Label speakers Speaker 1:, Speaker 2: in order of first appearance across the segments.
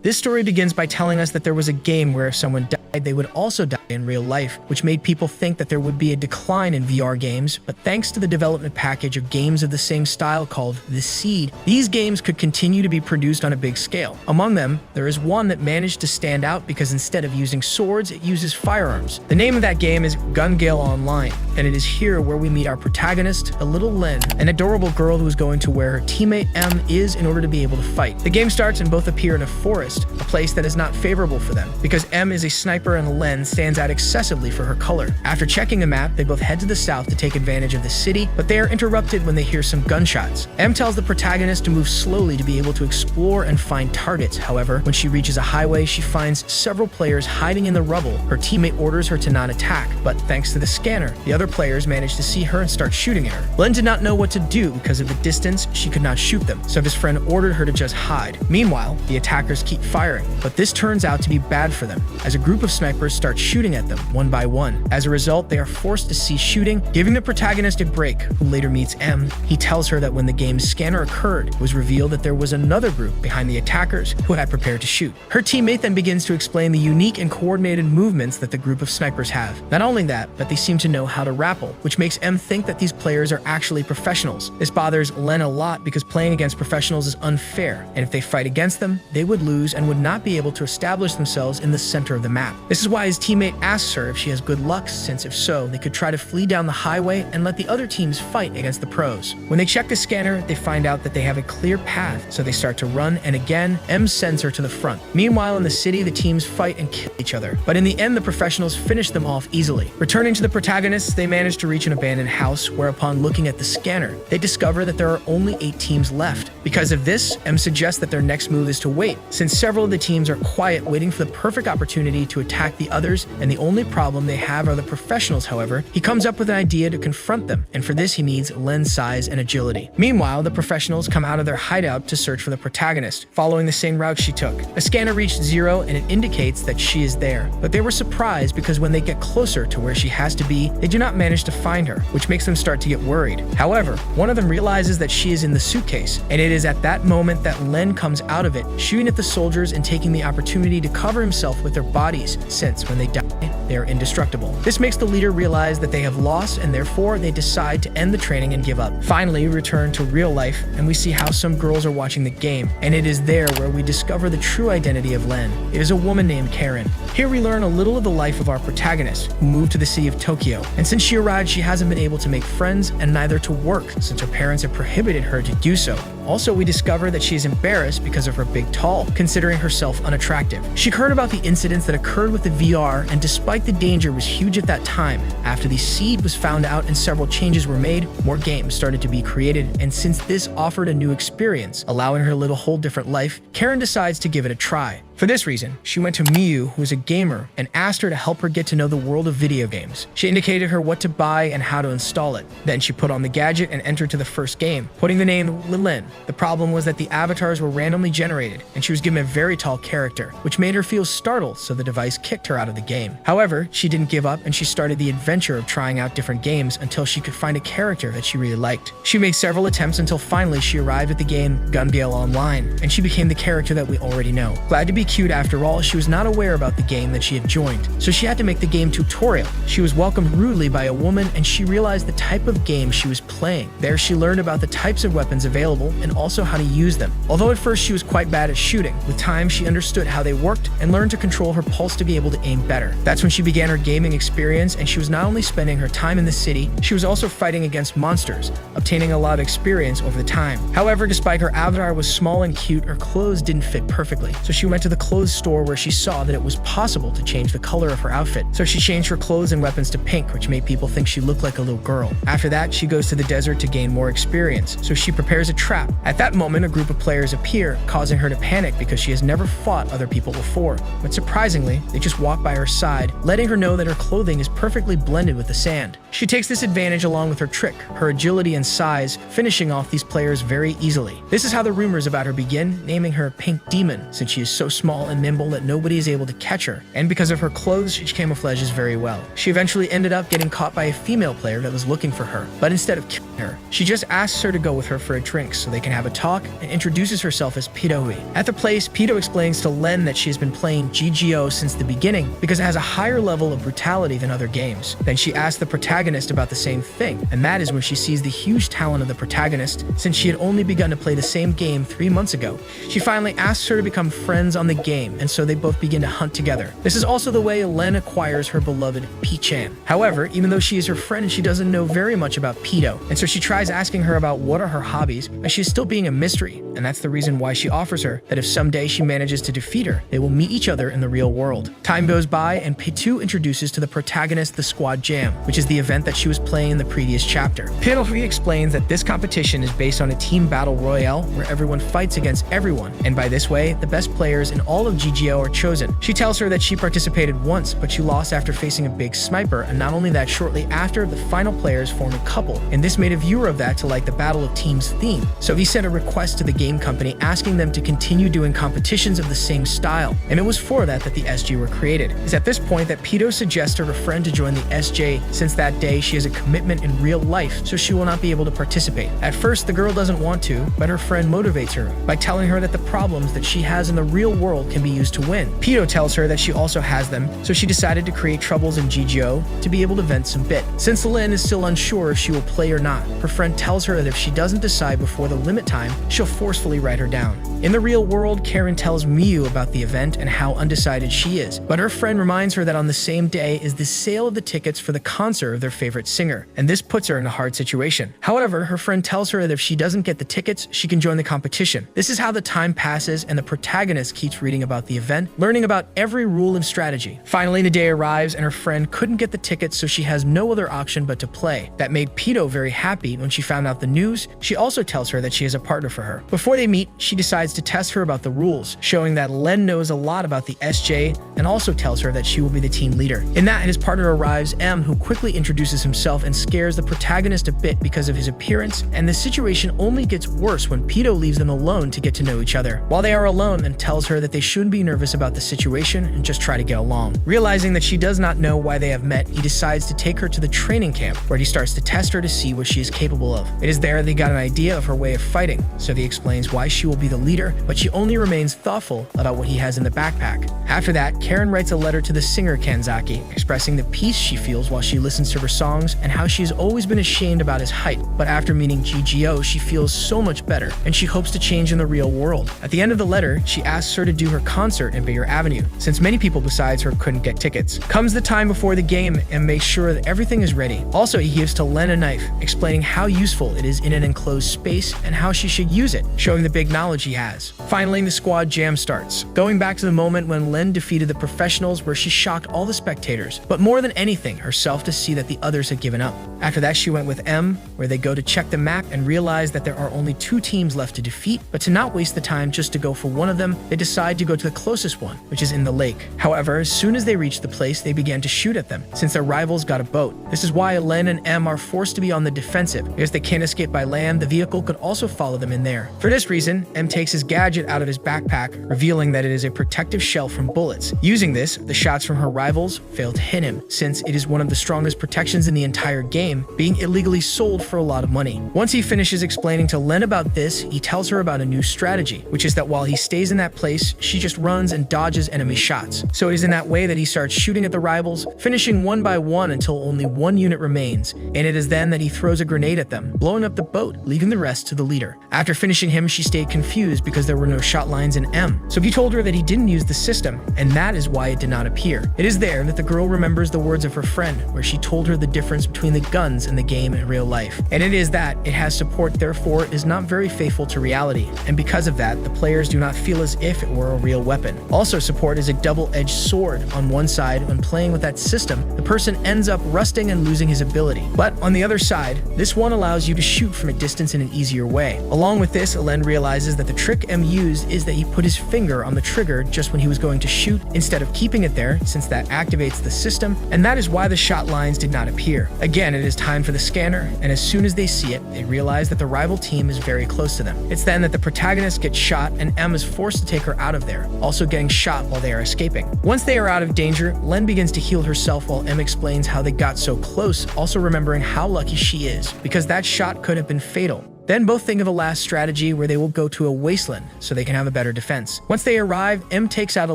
Speaker 1: This story begins by telling us that there was a game where if someone died, they would also die in real life, which made people think that there would be a decline in VR games, but thanks to the development package of games of the same style called The Seed, these games could continue to be produced on a big scale. Among them, there is one that managed to stand out because instead of using swords, it uses firearms. The name of that game is Gale Online, and it is here where we meet our protagonist, a little Len, an adorable girl who is going to where her teammate M is in order to be able to fight. The game starts and both appear in a forest, a place that is not favorable for them, because M is a sniper and Len stands out excessively for her color. After checking the map, they both head to the south to take advantage of the city, but they are interrupted when they hear some gunshots. M tells the protagonist to move slowly to be able to explore and find targets. However, when she reaches a highway, she finds several players hiding in the rubble. Her teammate orders her to not attack, but thanks to the scanner, the other players manage to see her and start shooting at her. Len did not know what to do because of the distance, she could not shoot them, so his friend ordered her to just hide. Meanwhile, the attackers keep firing, but this turns out to be bad for them, as a group of snipers start shooting at them one by one. As a result, they are forced to cease shooting, giving the protagonist a break, who later meets M. He tells her that when the game's scanner occurred, it was revealed that there was another group behind the attackers who had prepared to shoot. Her teammate then begins to explain the unique and coordinated movements that the group of snipers have. Not only that, but they seem to know how to rappel, which makes M think that these players are actually professionals. This bothers Len a lot because playing against professionals is unfair, and if they fight against them, they would lose and would not be able to establish themselves in the center of the map. This is why his teammate asks her if she has good luck, since if so, they could try to flee down the highway and let the other teams fight against the pros. When they check the scanner, they find out that they have a clear path, so they start to run, and again, M sends her to the front. Meanwhile, in the city, the teams fight and kill each other, but in the end, the professionals finish them off easily. Returning to the protagonists, they manage to reach an abandoned house, where upon looking at the scanner, they discover that there are only 8 teams left. Because of this, M suggests that their next move is to wait, since several of the teams are quiet, waiting for the perfect opportunity to attack the others, and the only problem they have are the professionals. However, he comes up with an idea to confront them, and for this he needs Len's size and agility. Meanwhile, the professionals come out of their hideout to search for the protagonist, following the same route she took. A scanner reached 0 and it indicates that she is there, but they were surprised because when they get closer to where she has to be, they do not manage to find her, which makes them start to get worried. However, one of them realizes that she is in the suitcase, and it is at that moment that Len comes out of it, shooting at the soldiers and taking the opportunity to cover himself with their bodies, since when they die, they are indestructible. This makes the leader realize that they have lost, and therefore they decide to end the training and give up. Finally, we return to real life, and we see how some girls are watching the game, and it is there where we discover the true identity of Len. It is a woman named Karen. Here we learn a little of the life of our protagonist, who moved to the city of Tokyo, and since she arrived, she hasn't been able to make friends and neither to work, since her parents have prohibited her to do so. Also, we discover that she is embarrassed because of her big tall, considering herself unattractive. She heard about the incidents that occurred with the VR, and despite the danger was huge at that time, after the seed was found out and several changes were made, more games started to be created, and since this offered a new experience, allowing her to live a whole different life, Karen decides to give it a try. For this reason, she went to Miyu, who is a gamer, and asked her to help her get to know the world of video games. She indicated her what to buy and how to install it. Then she put on the gadget and entered to the first game, putting the name LLEN. The problem was that the avatars were randomly generated, and she was given a very tall character, which made her feel startled, so the device kicked her out of the game. However, she didn't give up, and she started the adventure of trying out different games until she could find a character that she really liked. She made several attempts until finally she arrived at the game Gale Online, and she became the character that we already know. Glad to be cute after all, she was not aware about the game that she had joined, so she had to make the game tutorial. She was welcomed rudely by a woman, and she realized the type of game she was playing. There she learned about the types of weapons available and also how to use them. Although at first she was quite bad at shooting, with time she understood how they worked and learned to control her pulse to be able to aim better. That's when she began her gaming experience, and she was not only spending her time in the city, she was also fighting against monsters, obtaining a lot of experience over the time. However, despite her avatar was small and cute, her clothes didn't fit perfectly, so she went to the clothes store where she saw that it was possible to change the color of her outfit. So she changed her clothes and weapons to pink, which made people think she looked like a little girl. After that, she goes to the desert to gain more experience, so she prepares a trap. At that moment, a group of players appear, causing her to panic because she has never fought other people before. But surprisingly, they just walk by her side, letting her know that her clothing is perfectly blended with the sand. She takes this advantage along with her trick, her agility and size, finishing off these players very easily. This is how the rumors about her begin, naming her Pink Demon, since she is so small and nimble that nobody is able to catch her, and because of her clothes, she camouflages very well. She eventually ended up getting caught by a female player that was looking for her, but instead of killing her, she just asks her to go with her for a drink so they can have a talk, and introduces herself as Pidohui. At the place, Pido explains to Len that she has been playing GGO since the beginning because it has a higher level of brutality than other games. Then she asks the protagonist about the same thing, and that is when she sees the huge talent of the protagonist since she had only begun to play the same game 3 months ago. She finally asks her to become friends on the game, and so they both begin to hunt together. This is also the way Len acquires her beloved P-chan. However, even though she is her friend, she doesn't know very much about Pido, and so she tries asking her about what are her hobbies, but she is still being a mystery, and that's the reason why she offers her that if someday she manages to defeat her, they will meet each other in the real world. Time goes by, and P2 introduces to the protagonist the Squad Jam, which is the event that she was playing in the previous chapter. Pidohui explains that this competition is based on a team battle royale where everyone fights against everyone, and by this way, the best players in all of GGO are chosen. She tells her that she participated once, but she lost after facing a big sniper, and not only that, shortly after, the final players form a couple, and this made a viewer of that to like the Battle of Teams theme. So he sent a request to the game company asking them to continue doing competitions of the same style, and it was for that the SG were created. It's at this point that Pido suggests to her friend to join the SJ since that day she has a commitment in real life, so she will not be able to participate. At first, the girl doesn't want to, but her friend motivates her by telling her that the problems that she has in the real world can be used to win. Pido tells her that she also has them, so she decided to create troubles in GGO to be able to vent some bit. Since Lynn is still unsure if she will play or not, her friend tells her that if she doesn't decide before the limit time, she'll forcefully write her down. In the real world, Karen tells Miyu about the event and how undecided she is, but her friend reminds her that on the same day is the sale of the tickets for the concert of their favorite singer, and this puts her in a hard situation. However, her friend tells her that if she doesn't get the tickets, she can join the competition. This is how the time passes, and the protagonist keeps reading about the event, learning about every rule and strategy. Finally, the day arrives, and her friend couldn't get the tickets, so she has no other option but to play. That made Pido very happy when she found out the news. She also tells her that she has a partner for her. Before they meet, she decides to test her about the rules, showing that Len knows a lot about the SJ, and also tells her that she will be the team leader. In that, his partner arrives, M, who quickly introduces himself and scares the protagonist a bit because of his appearance, and the situation only gets worse when Pido leaves them alone to get to know each other. While they are alone, and tells her that they shouldn't be nervous about the situation and just try to get along. Realizing that she does not know why they have met, he decides to take her to the training camp, where he starts to test her to see what she is capable of. It is there they got an idea of her way of fighting, so he explains why she will be the leader, but she only remains thoughtful about what he has in the backpack. After that, Karen writes a letter to the singer Kanzaki, expressing the peace she feels while she listens to her songs and how she has always been ashamed about his height, but after meeting GGO, she feels so much better, and she hopes to change in the real world. At the end of the letter, she asks her to do her concert in Bigger Avenue, since many people besides her couldn't get tickets. Comes the time before the game, and makes sure that everything is ready. Also, he gives to Len a knife, explaining how useful it is in an enclosed space and how she should use it, showing the big knowledge he has. Finally, the squad jam starts, going back to the moment when Len defeated the professionals, where she shocked all the spectators, but more than anything, herself, to see that the others had given up. After that, she went with M, where they go to check the map and realize that there are only 2 teams left to defeat, but to not waste the time just to go for one of them, they decide to go to the closest one, which is in the lake. However, as soon as they reach the place, they began to shoot at them, since their rivals got a boat. This is why Len and M are forced to be on the defensive, because they can't escape by land, the vehicle could also follow them in there. For this reason, M takes his gadget out of his backpack, revealing that it is a protective shell from bullets. Using this, the shots from her rivals fail to hit him, since it is one of the strongest protections in the entire game, being illegally sold for a lot of money. Once he finishes explaining to Len about this, he tells her about a new strategy, which is that while he stays in that place, she just runs and dodges enemy shots. So it is in that way that he starts shooting at the rivals, finishing one by one until only 1 unit remains, and it is then that he throws a grenade at them, blowing up the boat, leaving the rest to the leader. After finishing him, she stayed confused because there were no shot lines in M, so he told her that he didn't use the system, and that is why it did not appear. It is there that the girl remembers the words of her friend, where she told her the difference between the guns in the game and real life. And it is that it has support, therefore it is not very faithful to reality, and because of that, the players do not feel as if it were a real weapon. Also, support is a double-edged sword. On one side, when playing with that system, the person ends up rusting and losing his ability. But on the other side, this one allows you to shoot from a distance in an easier way. Along with this, Len realizes that the trick M used is that he put his finger on the trigger just when he was going to shoot, instead of keeping it there, since that activates the system, and that is why the shot lines did not appear. Again, it is time for the scanner, and as soon as they see it, they realize that the rival team is very close to them. It's then that the protagonist gets shot, and M is forced to take her out out of there, also getting shot while they are escaping. Once they are out of danger, Len begins to heal herself while M explains how they got so close, also remembering how lucky she is, because that shot could have been fatal. Then both think of a last strategy where they will go to a wasteland so they can have a better defense. Once they arrive, M takes out a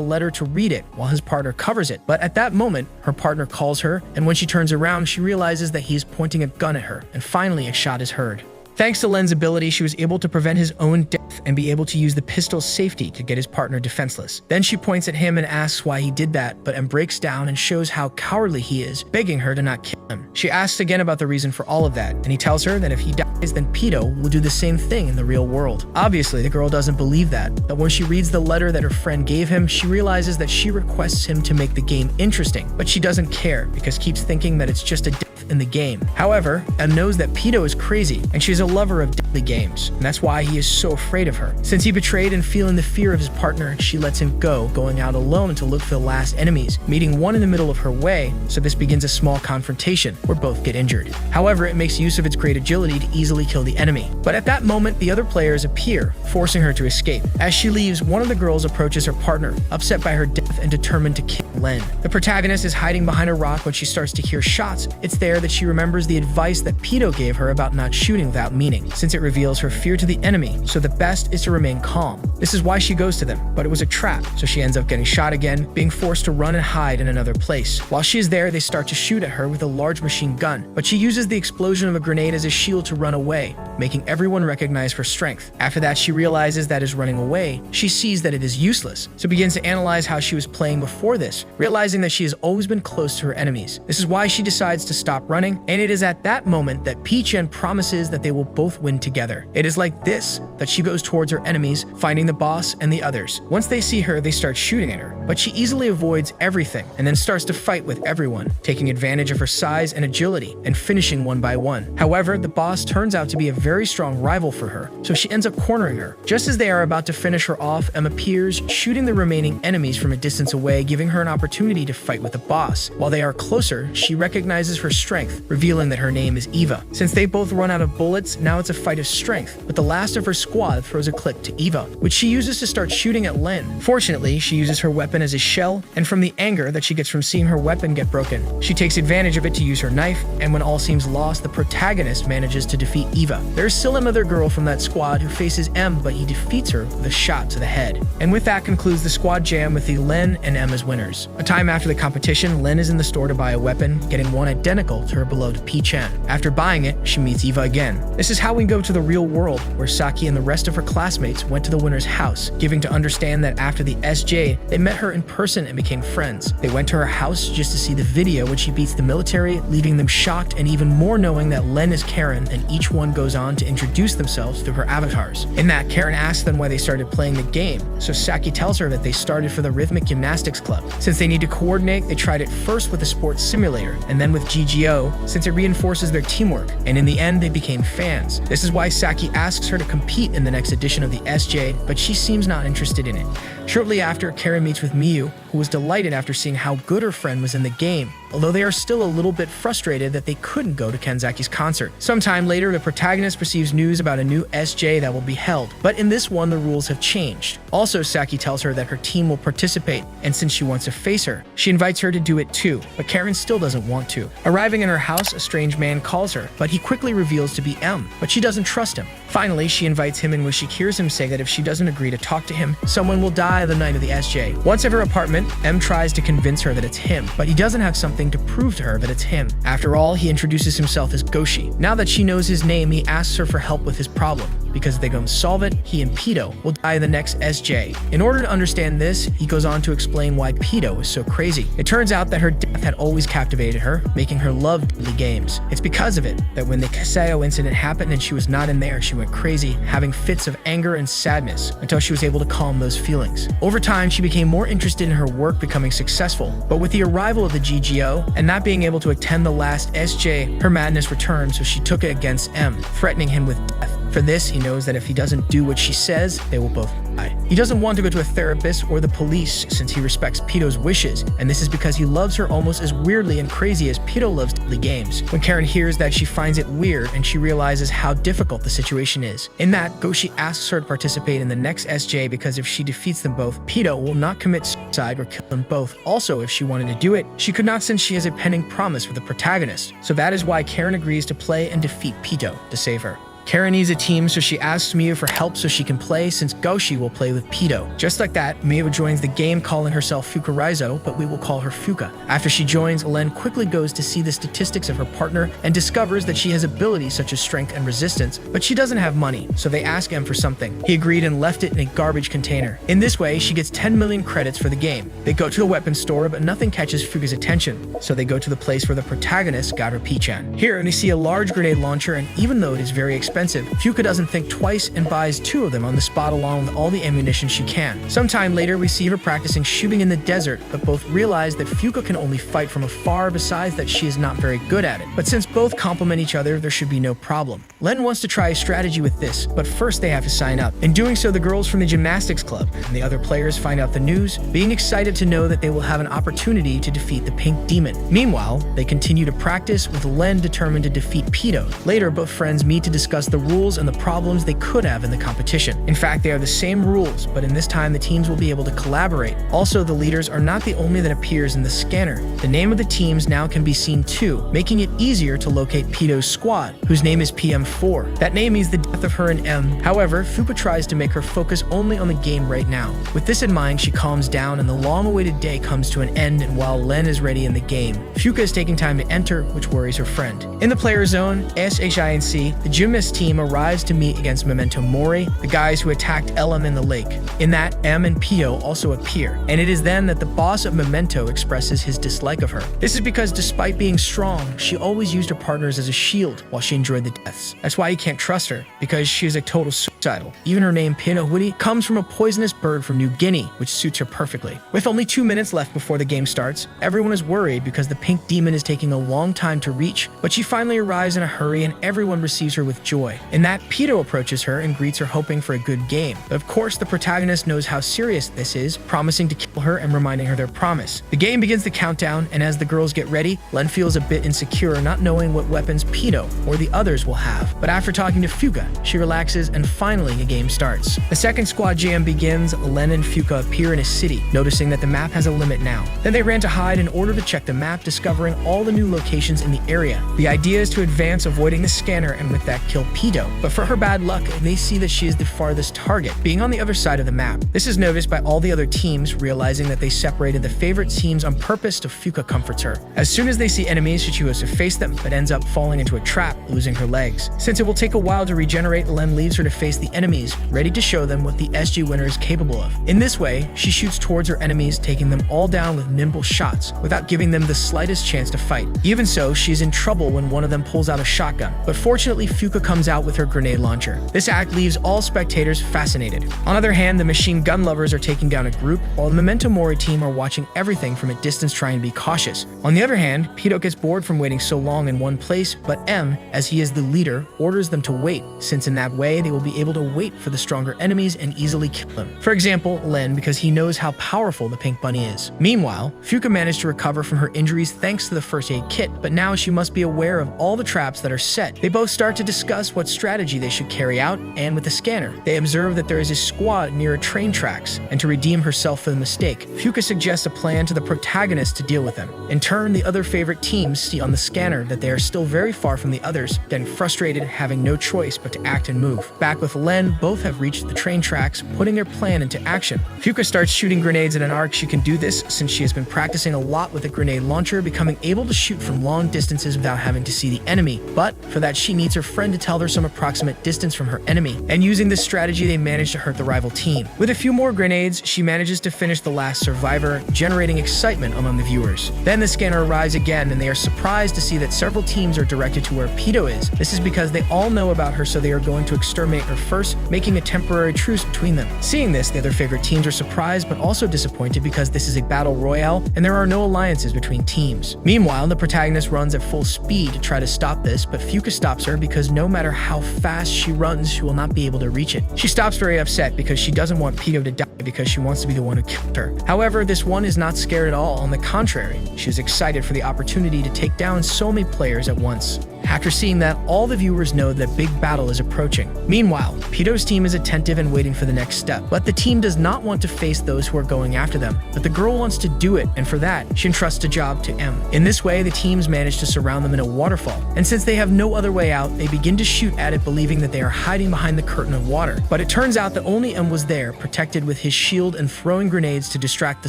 Speaker 1: letter to read it while his partner covers it. But at that moment, her partner calls her, and when she turns around, she realizes that he is pointing a gun at her, and finally a shot is heard. Thanks to Len's ability, she was able to prevent his own death and be able to use the pistol's safety to get his partner defenseless. Then she points at him and asks why he did that, but M breaks down and shows how cowardly he is, begging her to not kill him. She asks again about the reason for all of that, and he tells her that if he dies, then Pedo will do the same thing in the real world. Obviously, the girl doesn't believe that, but when she reads the letter that her friend gave him, she realizes that she requests him to make the game interesting, but she doesn't care because keeps thinking that it's just a death in the game. However, M knows that Pedo is crazy, and she's a lover of deadly games, and that's why he is so afraid of her. Since he betrayed and feeling the fear of his partner, she lets him go, going out alone to look for the last enemies, meeting one in the middle of her way, so this begins a small confrontation where both get injured. However, it makes use of its great agility to easily kill the enemy. But at that moment, the other players appear, forcing her to escape. As she leaves, one of the girls approaches her partner, upset by her death and determined to kill Len. The protagonist is hiding behind a rock when she starts to hear shots. It's there that she remembers the advice that Pedo gave her about not shooting without meaning, since it reveals her fear to the enemy, so the best is to remain calm. This is why she goes to them, but it was a trap, so she ends up getting shot again, being forced to run and hide in another place. While she is there, they start to shoot at her with a large machine gun, but she uses the explosion of a grenade as a shield to run away, making everyone recognize her strength. After that, she realizes that as running away, she sees that it is useless, so begins to analyze how she was playing before this, realizing that she has always been close to her enemies. This is why she decides to stop running, and it is at that moment that P-chan promises that they will both win together. It is like this that she goes towards her enemies, finding the boss and the others. Once they see her, they start shooting at her, but she easily avoids everything and then starts to fight with everyone, taking advantage of her size and agility and finishing one by one. However, the boss turns out to be a very strong rival for her, so she ends up cornering her. Just as they are about to finish her off, M appears, shooting the remaining enemies from a distance away, giving her an opportunity to fight with the boss. While they are closer, she recognizes her strength, revealing that her name is Eva. Since they both run out of bullets, now it's a fight of strength, but the last of her squad throws a clip to Eva, which she uses to start shooting at Len. Fortunately, she uses her weapon as a shell, and from the anger that she gets from seeing her weapon get broken, she takes advantage of it to use her knife, and when all seems lost, the protagonist manages to defeat Eva. There is still another girl from that squad who faces M, but he defeats her with a shot to the head. And with that concludes the squad jam with the Len and M as winners. A time after the competition, Len is in the store to buy a weapon, getting one identical to her beloved P-chan. After buying it, she meets Eva again. This is how we go to the real world, where Saki and the rest of her classmates went to the winner's house, giving to understand that after the SJ, they met her in person and became friends. They went to her house just to see the video when she beats the military, leaving them shocked and even more knowing that Len is Karen, and each one goes on to introduce themselves through her avatars. In that, Karen asks them why they started playing the game, so Saki tells her that they started for the rhythmic gymnastics club. Since they need to coordinate, they tried it first with a sports simulator, and then with GGO, since it reinforces their teamwork, and in the end, they became fans. This is why Saki asks her to compete in the next edition of the SJ, but she seems not interested in it. Shortly after, Karen meets with Miyu, who was delighted after seeing how good her friend was in the game, although they are still a little bit frustrated that they couldn't go to Kanzaki's concert. Sometime later, the protagonist receives news about a new SJ that will be held, but in this one, the rules have changed. Also, Saki tells her that her team will participate, and since she wants to face her, she invites her to do it too, but Karen still doesn't want to. Arriving in her house, a strange man calls her, but he quickly reveals to be M, but she doesn't trust him. Finally, she invites him in when she hears him say that if she doesn't agree to talk to him, someone will die the night of the SJ. Once at her apartment, M tries to convince her that it's him, but he doesn't have something to prove to her that it's him. After all, he introduces himself as Goshi. Now that she knows his name, he asks her for help with his problem, because if they don't solve it, he and Pedo will die the next SJ. In order to understand this, he goes on to explain why Pedo is so crazy. It turns out that her death had always captivated her, making her love deadly games. It's because of it that when the Kaseo incident happened and she was not in there, she went crazy, having fits of anger and sadness until she was able to calm those feelings. Over time, she became more interested in her work becoming successful, but with the arrival of the GGO and not being able to attend the last SJ, her madness returned, so she took it against M, threatening him with death. For this, he knows that if he doesn't do what she says, they will both die. He doesn't want to go to a therapist or the police since he respects Pito's wishes, and this is because he loves her almost as weirdly and crazy as Pito loves deadly games. When Karen hears that, she finds it weird and she realizes how difficult the situation is. In that, Goshi asks her to participate in the next SJ because if she defeats them both, Pito will not commit suicide or kill them both. Also, if she wanted to do it, she could not since she has a pending promise with the protagonist. So that is why Karen agrees to play and defeat Pito to save her. Karen needs a team, so she asks Miyu for help so she can play since Goshi will play with Pito. Just like that, Miyu joins the game calling herself Fukuraizo, but we will call her Fuka. After she joins, LLEN quickly goes to see the statistics of her partner and discovers that she has abilities such as strength and resistance, but she doesn't have money, so they ask M for something. He agreed and left it in a garbage container. In this way, she gets 10 million credits for the game. They go to a weapons store, but nothing catches Fuka's attention, so they go to the place where the protagonist got her P-chan. Here, they see a large grenade launcher, and even though it is very expensive, Fuka doesn't think twice and buys 2 of them on the spot along with all the ammunition she can. Sometime later, we see her practicing shooting in the desert, but both realize that Fuka can only fight from afar, besides that she is not very good at it. But since both complement each other, there should be no problem. LLEN wants to try a strategy with this, but first they have to sign up. In doing so, the girls from the gymnastics club and the other players find out the news, being excited to know that they will have an opportunity to defeat the pink demon. Meanwhile, they continue to practice with LLEN determined to defeat Pito. Later, both friends meet to discuss the rules and the problems they could have in the competition. In fact, they are the same rules, but in this time the teams will be able to collaborate. Also, the leaders are not the only that appears in the scanner. The name of the teams now can be seen too, making it easier to locate Pito's squad, whose name is PM4. That name means the death of her and M. However, Fuka tries to make her focus only on the game right now. With this in mind, she calms down and the long-awaited day comes to an end, and while LLEN is ready in the game, Fuka is taking time to enter, which worries her friend. In the player zone, SHINC, the gymnast team arrives to meet against Memento Mori, the guys who attacked LM in the lake. In that, M and Pio also appear, and it is then that the boss of Memento expresses his dislike of her. This is because despite being strong, she always used her partners as a shield while she enjoyed the deaths. That's why you can't trust her, because she is a total suicidal. Even her name, Pinohuti, comes from a poisonous bird from New Guinea, which suits her perfectly. With only 2 minutes left before the game starts, everyone is worried because the pink demon is taking a long time to reach, but she finally arrives in a hurry and everyone receives her with joy. In that, Pito approaches her and greets her hoping for a good game. But of course, the protagonist knows how serious this is, promising to kill her and reminding her their promise. The game begins the countdown, and as the girls get ready, LLEN feels a bit insecure, not knowing what weapons Pito or the others will have. But after talking to Fuka, she relaxes and finally the game starts. The second squad jam begins. LLEN and Fuka appear in a city, noticing that the map has a limit now. Then they ran to hide in order to check the map, discovering all the new locations in the area. The idea is to advance, avoiding the scanner, and with that kill Pito. But for her bad luck, they see that she is the farthest target, being on the other side of the map. This is noticed by all the other teams, realizing that they separated the favorite teams on purpose to Fuka comforts her. As soon as they see enemies, she goes to face them, but ends up falling into a trap, losing her legs. Since it will take a while to regenerate, LLEN leaves her to face the enemies, ready to show them what the SG winner is capable of. In this way, she shoots towards her enemies, taking them all down with nimble shots, without giving them the slightest chance to fight. Even so, she is in trouble when one of them pulls out a shotgun, but fortunately Fuka comes out with her grenade launcher. This act leaves all spectators fascinated. On the other hand, the machine gun lovers are taking down a group, while the Memento Mori team are watching everything from a distance trying to be cautious. On the other hand, Pito gets bored from waiting so long in one place, but M, as he is the leader, orders them to wait, since in that way they will be able to wait for the stronger enemies and easily kill them. For example, LLEN, because he knows how powerful the pink bunny is. Meanwhile, Fuka managed to recover from her injuries thanks to the first aid kit, but now she must be aware of all the traps that are set. They both start to discuss what strategy they should carry out, and with the scanner, they observe that there is a squad near a train tracks, and to redeem herself for the mistake, Fuka suggests a plan to the protagonist to deal with them. In turn, the other favorite teams see on the scanner that they are still very far from the others, getting frustrated, having no choice but to act and move. Back with LLEN, both have reached the train tracks, putting their plan into action. Fuka starts shooting grenades in an arc. She can do this since she has been practicing a lot with a grenade launcher, becoming able to shoot from long distances without having to see the enemy. But for that, she needs her friend to tell her some approximate distance from her enemy, and using this strategy, they manage to hurt the rival team. With a few more grenades, she manages to finish the last survivor, generating excitement among the viewers. Then the scanner arrives again, and they are surprised to see that several teams are directed to where Pito is. This is because they all know about her, so they are going to exterminate her first, making a temporary truce between them. Seeing this, the other favorite teams are surprised but also disappointed because this is a battle royale and there are no alliances between teams. Meanwhile, the protagonist runs at full speed to try to stop this, but Fuka stops her because no matter matter how fast she runs, she will not be able to reach it. She stops very upset because she doesn't want Pido to die because she wants to be the one who killed her. However, this one is not scared at all. On the contrary, she is excited for the opportunity to take down so many players at once. After seeing that, all the viewers know that a big battle is approaching. Meanwhile, Pido's team is attentive and waiting for the next step, but the team does not want to face those who are going after them. But the girl wants to do it, and for that, she entrusts a job to M. In this way, the teams manage to surround them in a waterfall, and since they have no other way out, they begin to shoot at it, believing that they are hiding behind the curtain of water. But it turns out that only M was there, protected with his shield and throwing grenades to distract the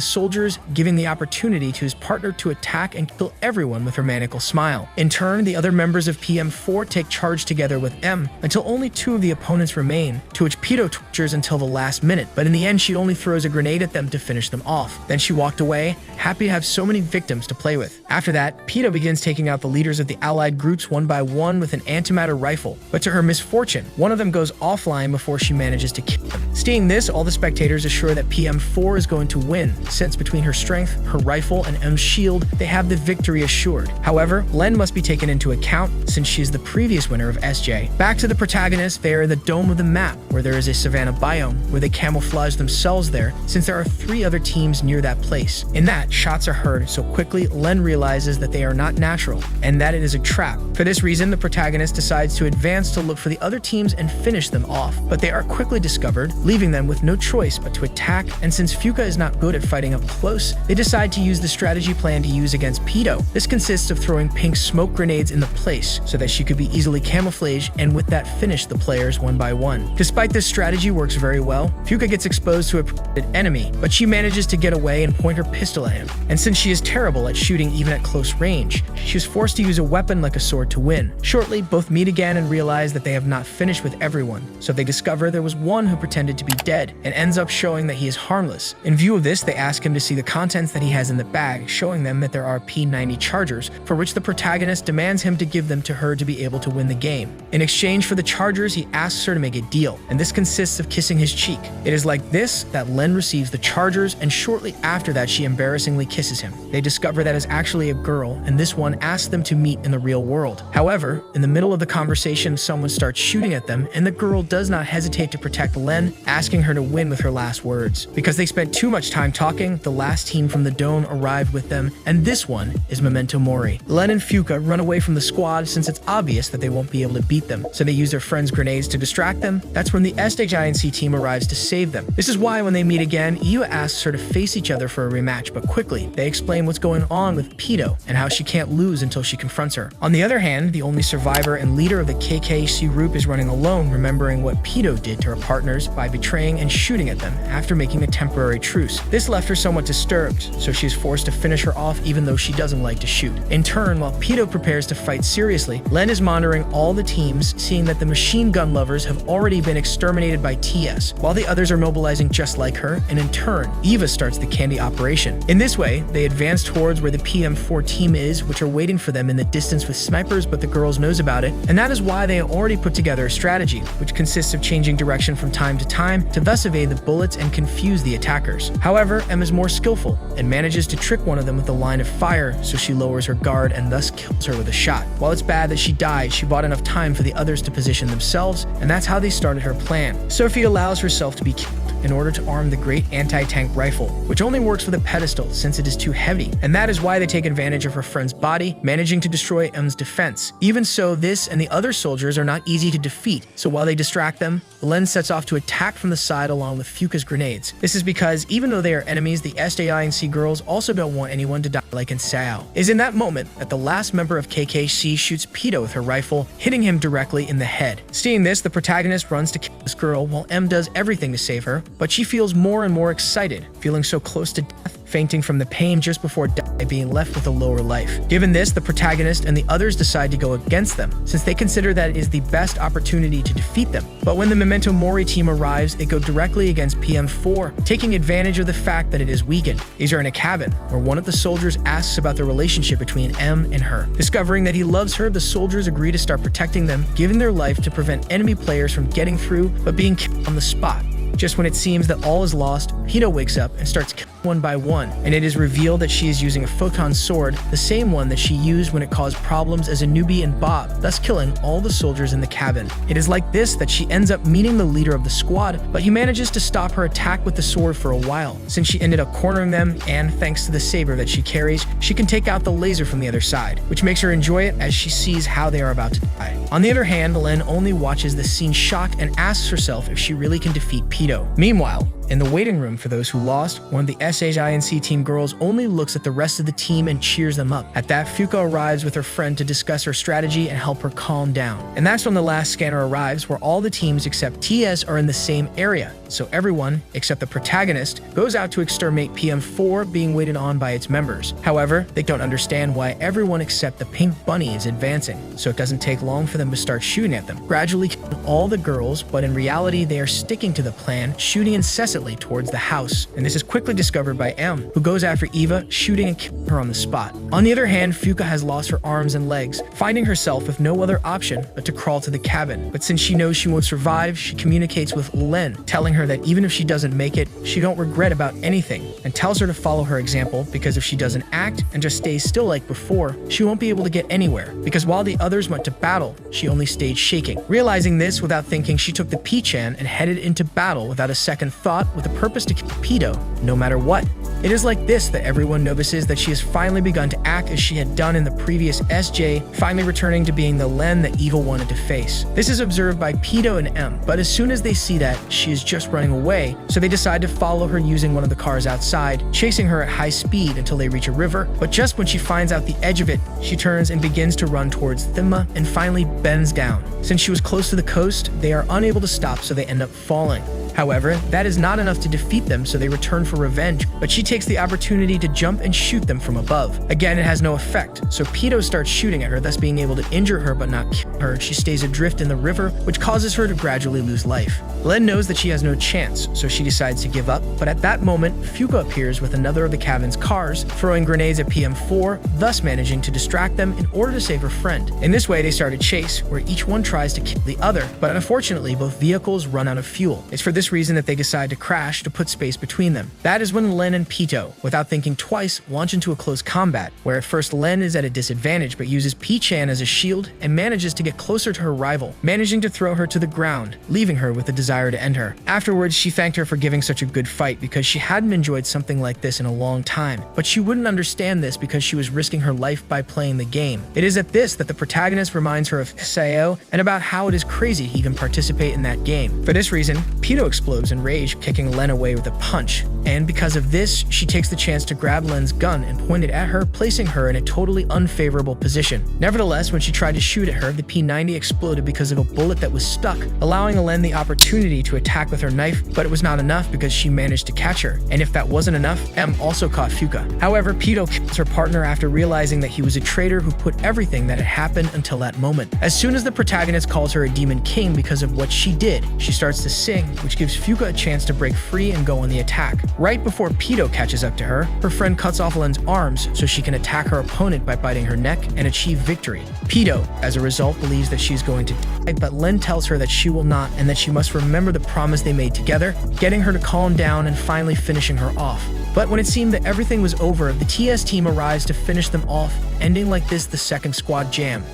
Speaker 1: soldiers, giving the opportunity to his partner to attack and kill everyone with her maniacal smile. In turn, the other members of PM4 take charge together with M until only 2 of the opponents remain, to which Pido tortures until the last minute, but in the end she only throws a grenade at them to finish them off. Then she walked away, happy to have so many victims to play with. After that, Pido begins taking out the leaders of the allied groups one by one with an antimatter rifle, but to her misfortune, one of them goes offline before she manages to kill him. Seeing this, all the spectators are sure that PM4 is going to win, since between her strength, her rifle, and M's shield, they have the victory assured. However, Len must be taken into account since she is the previous winner of SJ. Back to the protagonist, they are in the dome of the map, where there is a savanna biome, where they camouflage themselves there, since there are 3 other teams near that place. In that, shots are heard so quickly, Len realizes that they are not natural, and that it is a trap. For this reason, the protagonist decides to advance to look for the other teams and finish them off, but they are quickly discovered, leaving them with no choice but to attack, and since Fuka is not good at fighting up close, they decide to use the strategy plan to use against Pido. This consists of throwing pink smoke grenades in the place, so that she could be easily camouflaged and with that finish the players one by one. Despite this strategy works very well, Fuka gets exposed to a protected enemy, but she manages to get away and point her pistol at him. And since she is terrible at shooting even at close range, she is forced to use a weapon like a sword to win. Shortly, both meet again and realize that they have not finished with everyone, so they discover there was one who pretended to be dead and ends up showing that he is harmless. In view of this, they ask him to see the contents that he has in the bag, showing them that there are P90 chargers, for which the protagonist demands him to give them to her to be able to win the game. In exchange for the chargers, he asks her to make a deal, and this consists of kissing his cheek. It is like this that Len receives the chargers, and shortly after that she embarrassingly kisses him. They discover that is actually a girl, and this one asks them to meet in the real world. However, in the middle of the conversation, someone starts shooting at them, and the girl does not hesitate to protect Len, asking her to win with her last words. Because they spent too much time talking, the last team from the dome arrived with them, and this one is Memento Mori. Len and Fuka run away from the squad since it's obvious that they won't be able to beat them, so they use their friends' grenades to distract them. That's when the SJINC team arrives to save them. This is why when they meet again, Iu asks her to face each other for a rematch, but quickly, they explain what's going on with Pido and how she can't lose until she confronts her. On the other hand, the only survivor and leader of the KKC group is running alone, remembering what Pido did to her partners by betraying and shooting at them after making a temporary truce. This left her somewhat disturbed, so she is forced to finish her off even though she doesn't like to shoot. In turn, while Pido prepares to fight seriously, Len is monitoring all the teams, seeing that the machine gun lovers have already been exterminated by TS, while the others are mobilizing just like her, and in turn, Eva starts the candy operation. In this way, they advance towards where the PM4 team is, which are waiting for them in the distance with snipers, but the girls knows about it, and that is why they have already put together a strategy, which consists of changing direction from time to time to thus evade the bullets and confuse the attackers. However, M is more skillful and manages to trick one of them with a line of fire, so she lowers her guard and thus kills her with a shot. While it's bad that she died, she bought enough time for the others to position themselves, and that's how they started her plan. Sophie allows herself to be killed in order to arm the great anti-tank rifle, which only works with a pedestal since it is too heavy, and that is why they take advantage of her friend's body, managing to destroy M's defense. Even so, this and the other soldiers are not easy to defeat, so while they distract them, Len sets off to attack from the side along with Fuka's grenades. This is because even though they are enemies, the SJINC girls also don't want anyone to die like in Sao. It is in that moment that the last member of KKC shoots Pido with her rifle, hitting him directly in the head. Seeing this, the protagonist runs to kill this girl while M does everything to save her, but she feels more and more excited, feeling so close to death, fainting from the pain just before being left with a lower life. Given this, the protagonist and the others decide to go against them, since they consider that it is the best opportunity to defeat them. But when the Memento Mori team arrives, they go directly against PM4, taking advantage of the fact that it is weakened. These are in a cabin, where one of the soldiers asks about the relationship between M and her. Discovering that he loves her, the soldiers agree to start protecting them, giving their life to prevent enemy players from getting through, but being killed on the spot. Just when it seems that all is lost, Pito wakes up and starts killing one by one, and it is revealed that she is using a photon sword, the same one that she used when it caused problems as a newbie in Bob, thus killing all the soldiers in the cabin. It is like this that she ends up meeting the leader of the squad, but he manages to stop her attack with the sword for a while, since she ended up cornering them, and thanks to the saber that she carries, she can take out the laser from the other side, which makes her enjoy it as she sees how they are about to die. On the other hand, Len only watches the scene shocked and asks herself if she really can defeat Pito. Meanwhile, in the waiting room for those who lost, one of the SHINC team girls only looks at the rest of the team and cheers them up. At that, Fuka arrives with her friend to discuss her strategy and help her calm down. And that's when the last scanner arrives, where all the teams except TS are in the same area. So everyone, except the protagonist, goes out to exterminate PM4 being waited on by its members. However, they don't understand why everyone except the pink bunny is advancing, so it doesn't take long for them to start shooting at them, gradually killing all the girls, but in reality they are sticking to the plan, shooting incessantly towards the house. And this is quickly discovered by M, who goes after Eva, shooting and killing her on the spot. On the other hand, Fuka has lost her arms and legs, finding herself with no other option but to crawl to the cabin. But since she knows she won't survive, she communicates with Len, telling her that even if she doesn't make it, she don't regret about anything, and tells her to follow her example because if she doesn't act and just stays still like before, she won't be able to get anywhere, because while the others went to battle, she only stayed shaking. Realizing this, without thinking, she took the P-chan and headed into battle without a second thought, with a purpose to kill Pito, no matter what. It is like this that everyone notices that she has finally begun to act as she had done in the previous SJ, finally returning to being the Len that Evil wanted to face. This is observed by Pito and M, but as soon as they see that, she is just running away, so they decide to follow her using one of the cars outside, chasing her at high speed until they reach a river, but just when she finds out the edge of it, she turns and begins to run towards Thimma and finally bends down. Since she was close to the coast, they are unable to stop, so they end up falling. However, that is not enough to defeat them, so they return for revenge, but she takes the opportunity to jump and shoot them from above. Again, it has no effect, so Pito starts shooting at her, thus being able to injure her but not kill her. She stays adrift in the river, which causes her to gradually lose life. Len knows that she has no chance, so she decides to give up, but at that moment, Fuka appears with another of the cabin's cars, throwing grenades at PM4, thus managing to distract them in order to save her friend. In this way, they start a chase, where each one tries to kill the other, but unfortunately, both vehicles run out of fuel. It's for this reason that they decide to crash to put space between them. That is when Len and Pito, without thinking twice, launch into a close combat, where at first Len is at a disadvantage but uses P-chan as a shield and manages to get closer to her rival, managing to throw her to the ground, leaving her with the desire to end her. Afterwards, she thanked her for giving such a good fight because she hadn't enjoyed something like this in a long time, but she wouldn't understand this because she was risking her life by playing the game. It is at this that the protagonist reminds her of Sao and about how it is crazy to even participate in that game. For this reason, Pito explodes in rage, kicking Len away with a punch, and because of this, she takes the chance to grab Len's gun and point it at her, placing her in a totally unfavorable position. Nevertheless, when she tried to shoot at her, the P90 exploded because of a bullet that was stuck, allowing Len the opportunity to attack with her knife, but it was not enough because she managed to catch her, and if that wasn't enough, M also caught Fuka. However, Pito kills her partner after realizing that he was a traitor who put everything that had happened until that moment. As soon as the protagonist calls her a demon king because of what she did, she starts to sing, which gives Fuka a chance to break free and go on the attack. Right before Pito catches up to her, her friend cuts off Len's arms so she can attack her opponent by biting her neck and achieve victory. Pito, as a result, believes that she's going to die, but Len tells her that she will not and that she must remember the promise they made together, getting her to calm down and finally finishing her off. But when it seemed that everything was over, the TS team arrives to finish them off, ending like this the second squad jam.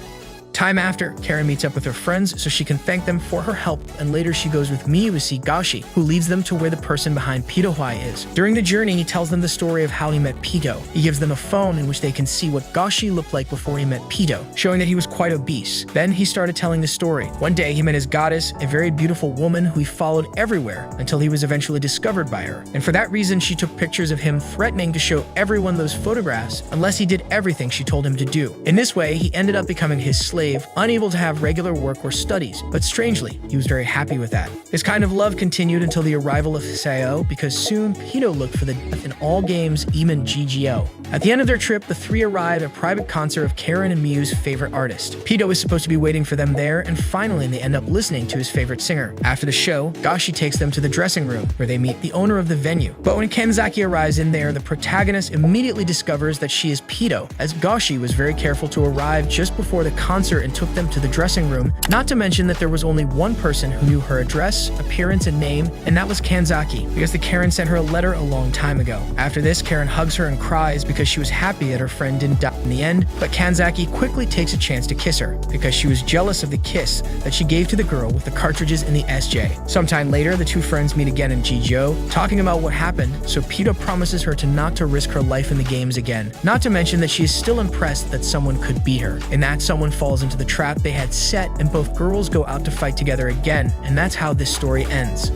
Speaker 1: Time after, Karen meets up with her friends so she can thank them for her help, and later she goes with Miyu to see Gashi, who leads them to where the person behind Pito is. During the journey, he tells them the story of how he met Pito. He gives them a phone in which they can see what Gashi looked like before he met Pito, showing that he was quite obese. Then he started telling the story. One day, he met his goddess, a very beautiful woman who he followed everywhere until he was eventually discovered by her. And for that reason, she took pictures of him threatening to show everyone those photographs unless he did everything she told him to do. In this way, he ended up becoming his slave, unable to have regular work or studies, but strangely, he was very happy with that. This kind of love continued until the arrival of Sao, because soon Pito looked for the death in all games, even GGO. At the end of their trip, the three arrive at a private concert of Karen and Miyu's favorite artist. Pito is supposed to be waiting for them there, and finally they end up listening to his favorite singer. After the show, Gashi takes them to the dressing room, where they meet the owner of the venue. But when Kenzaki arrives in there, the protagonist immediately discovers that she is Pito, as Gashi was very careful to arrive just before the concert her and took them to the dressing room, not to mention that there was only one person who knew her address, appearance, and name, and that was Kanzaki, because the Karen sent her a letter a long time ago. After this, Karen hugs her and cries because she was happy that her friend didn't die in the end, but Kanzaki quickly takes a chance to kiss her, because she was jealous of the kiss that she gave to the girl with the cartridges in the SJ. Sometime later, the two friends meet again in Jijo, talking about what happened, so Pita promises her to not to risk her life in the games again, not to mention that she is still impressed that someone could beat her, and that someone falls into the trap they had set, and both girls go out to fight together again, and that's how this story ends.